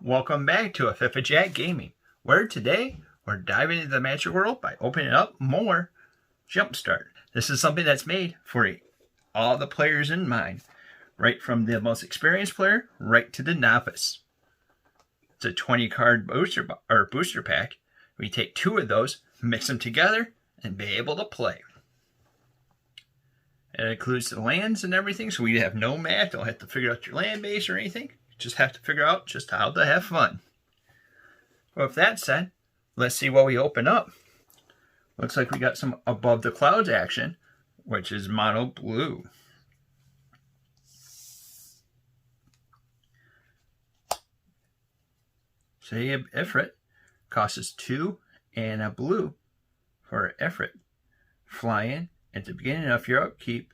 Welcome back to FIFA Jack Gaming, where today we're diving into the Magic world by opening up more Jumpstart. This is something that's made for all the players in mind, right from the most experienced player right to the novice. It's a 20 card booster pack. We take 2 of those, mix them together, and be able to play. It includes the lands and everything, so we have no math. Don't have to figure out your land base or anything. You just have to figure out just how to have fun. Well, with that said, let's see what we open up. Looks like we got some Above the Clouds action, which is mono blue. Sayyid Ifrit costs us 2 and a blue for Ifrit. Flying at the beginning of your upkeep,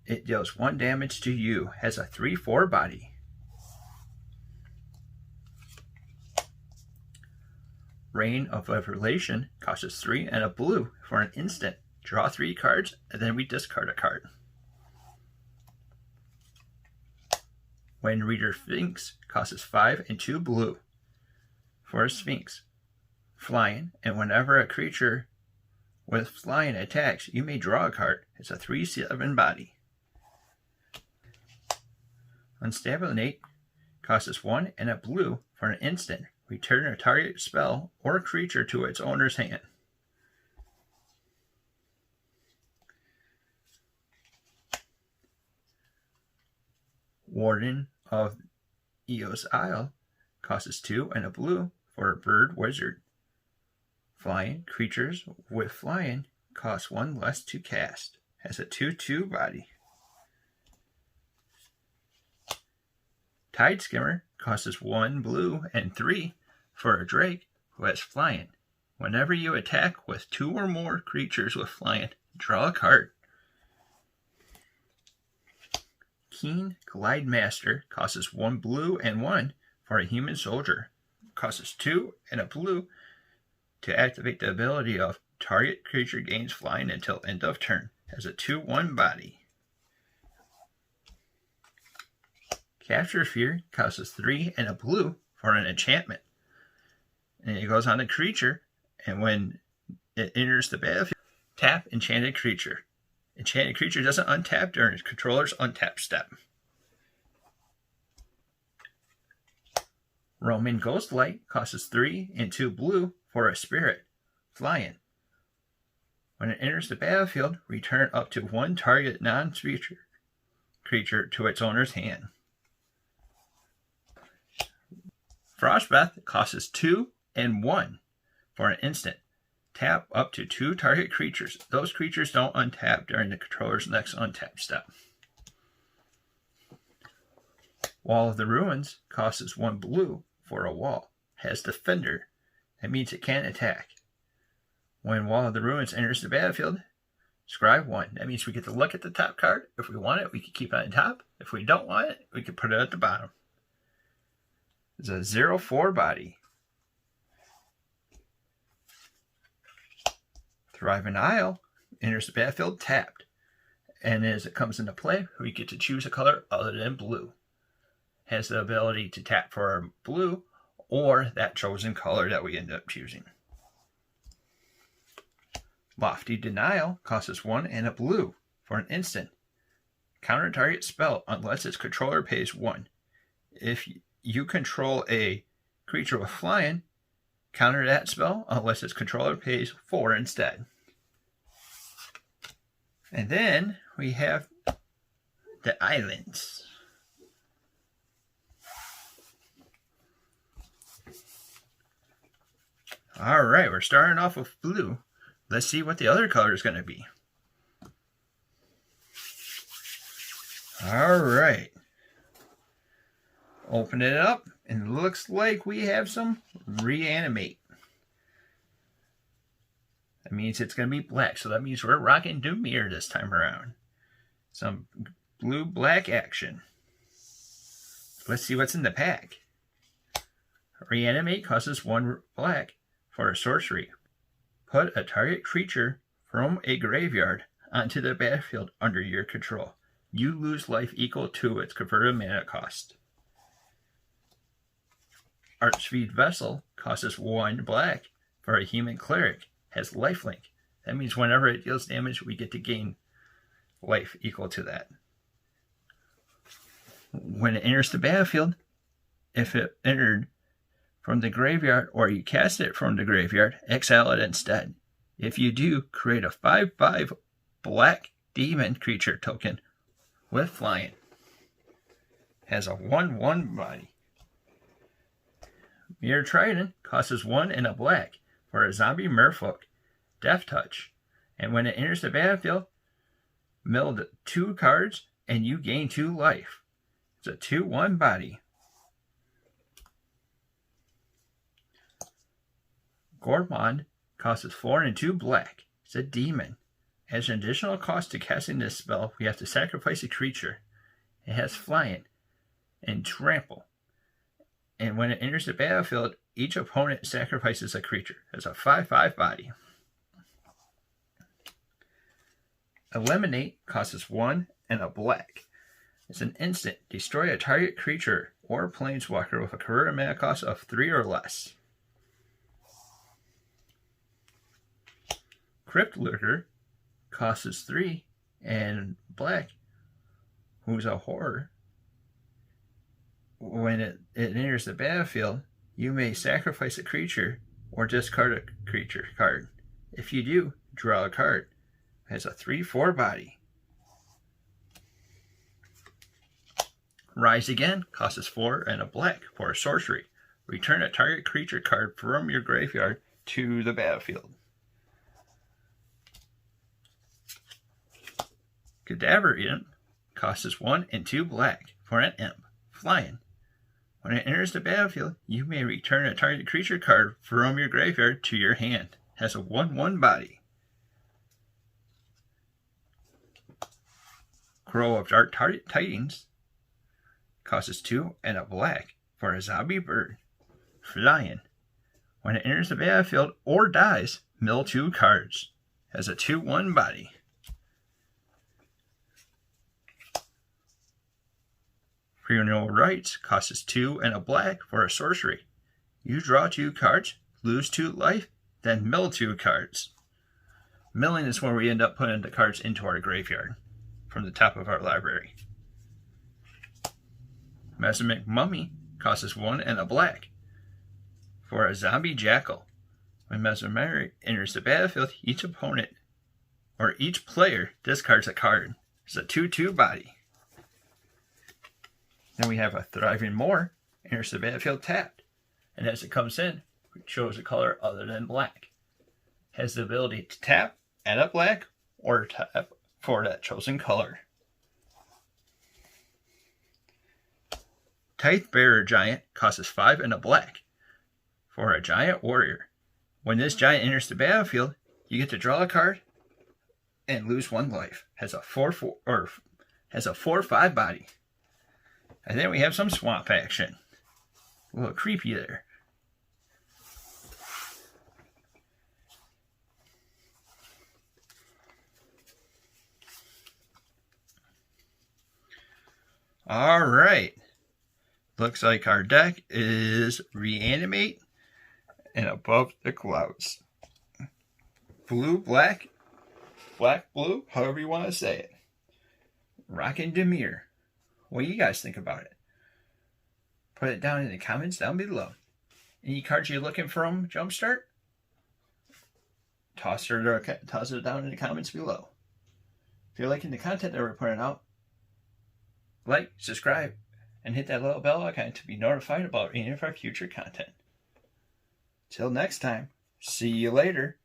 it deals 1 damage to you. Has a 3/4 body. Reign of Revelation costs us 3 and a blue for an instant. Draw 3 cards, and then we discard a card. Wind Reader Sphinx costs us 5 and 2 blue for a Sphinx. Flying, and whenever a creature with flying attacks, you may draw a card. It's a 3/7 body. Unstabilizate costs us 1 and a blue for an instant. Return a target spell or creature to its owner's hand. Warden of Eos Isle costs us 2 and a blue for a bird wizard. Flying creatures with flying cost 1 less to cast. Has a 2/2 body. Tide Skimmer costs us 1 blue and 3 for a drake who has flying. Whenever you attack with 2 or more creatures with flying, draw a card. Keen Glide Master costs us 1 blue and 1 for a human soldier. Costs us 2 and a blue to activate the ability of target creature gains flying until end of turn. Has a 2/1 body. Capture Fear costs us 3 and a blue for an enchantment. And it goes on a creature, and when it enters the battlefield, tap Enchanted Creature. Enchanted Creature doesn't untap during its controller's untap step. Roman Ghostlight costs us 3 and 2 blue for a spirit. Flying. When it enters the battlefield, return up to 1 target creature to its owner's hand. Frostbreath costs us 2 and 1 for an instant. Tap up to 2 target creatures. Those creatures don't untap during the controller's next untap step. Wall of the Ruins costs us 1 blue for a wall. Has Defender. That means it can't attack. When Wall of the Ruins enters the battlefield, scribe 1. That means we get to look at the top card. If we want it, we can keep it on top. If we don't want it, we can put it at the bottom. It's a 0/4 body. Thriving Isle enters the battlefield tapped. And as it comes into play, we get to choose a color other than blue. Has the ability to tap for blue or that chosen color that we end up choosing. Lofty Denial costs us 1 and a blue for an instant. Counter target spell unless its controller pays 1. If you control a creature with flying, counter that spell unless its controller pays 4 instead. And then we have the islands. Alright, we're starting off with blue. Let's see what the other color is going to be. Alright. Open it up, and it looks like we have some Reanimate. That means it's going to be black, so that means we're rocking Doomir this time around. Some blue-black action. Let's see what's in the pack. Reanimate costs us 1 black for a sorcery. Put a target creature from a graveyard onto the battlefield under your control. You lose life equal to its converted mana cost. Archfiend Vessel costs 1 black for a human cleric. Has lifelink. That means whenever it deals damage, we get to gain life equal to that. When it enters the battlefield, if it entered from the graveyard or you cast it from the graveyard, exile it instead. If you do, create a 5/5 black demon creature token with flying. Has a 1/1 body. Mirror Trident costs 1 and a black for a zombie merfolk, Death Touch. And when it enters the battlefield, mill 2 cards and you gain 2 life. It's a 2/1 body. Gormond costs 4 and 2 black. It's a demon. As an additional cost to casting this spell, we have to sacrifice a creature. It has flying and trample. And when it enters the battlefield, each opponent sacrifices a creature. It's a 5/5 body. Eliminate costs 1 and a black. It's an instant. Destroy a target creature or planeswalker with a career mana cost of 3 or less. Crypt Lurker costs 3 and black, who's a horror. When it enters the battlefield, you may sacrifice a creature or discard a creature card. If you do, draw a card. It has a 3/4 body. Rise Again costs 4 and a black for a sorcery. Return a target creature card from your graveyard to the battlefield. Cadaver Imp costs 1 and 2 black for an imp, flying. When it enters the battlefield, you may return a target creature card from your graveyard to your hand. Has a 1/1 body. Crow of Dark Tidings costs 2 and a black for a zombie bird, flying. When it enters the battlefield or dies, mill 2 cards. Has a 2/1 body. Funeral Rites costs 2 and a black for a sorcery. You draw 2 cards, lose 2 life, then mill 2 cards. Milling is where we end up putting the cards into our graveyard from the top of our library. Mesmeric Mummy costs 1 and a black for a zombie jackal. When Mesmeric enters the battlefield, each opponent or each player discards a card. It's a 2/2 body. Then we have a Thriving Moor, enters the battlefield tapped, and as it comes in, it shows a color other than black. Has the ability to tap, add a black, or tap for that chosen color. Tithe-Bearer Giant costs 5 and a black for a giant warrior. When this giant enters the battlefield, you get to draw a card and lose 1 life. Has a 4/5 body. And then we have some swamp action. A little creepy there. All right. Looks like our deck is Reanimate and Above the Clouds. Blue, black, black, blue, however you want to say it. Rockin' Dimir. What do you guys think about it? Put it down in the comments down below. Any cards you're looking from Jumpstart? Toss it down in the comments below. If you're liking the content that we're putting out, like, subscribe, and hit that little bell icon to be notified about any of our future content. Till next time, see you later.